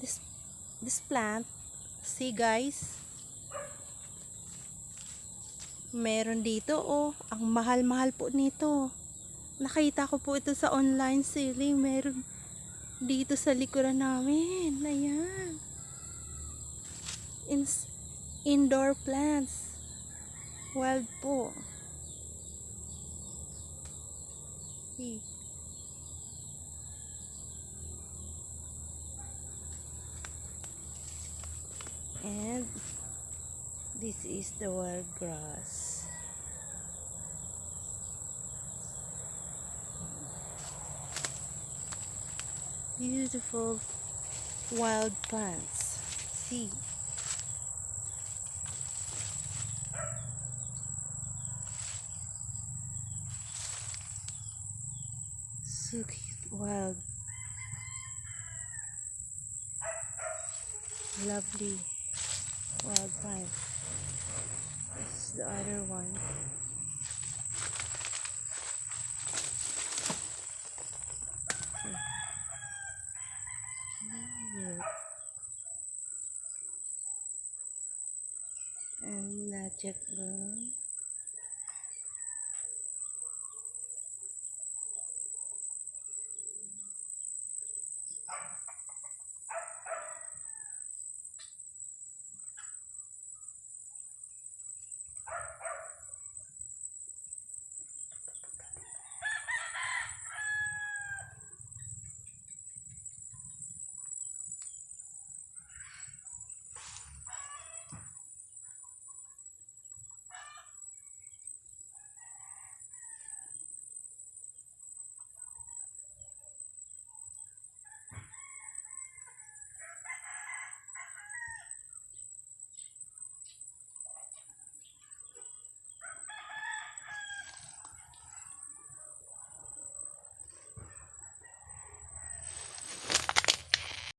this this plant, see guys, meron dito, oh, ang mahal-mahal po nito. Nakita ko po ito sa online selling. Meron dito sa likuran namin. Ayan, indoor plants, wild po. See. And this is the wild grass. Beautiful wild plants. See. So cute, wild. Lovely wild plants. This is the other one. And Jack Brown.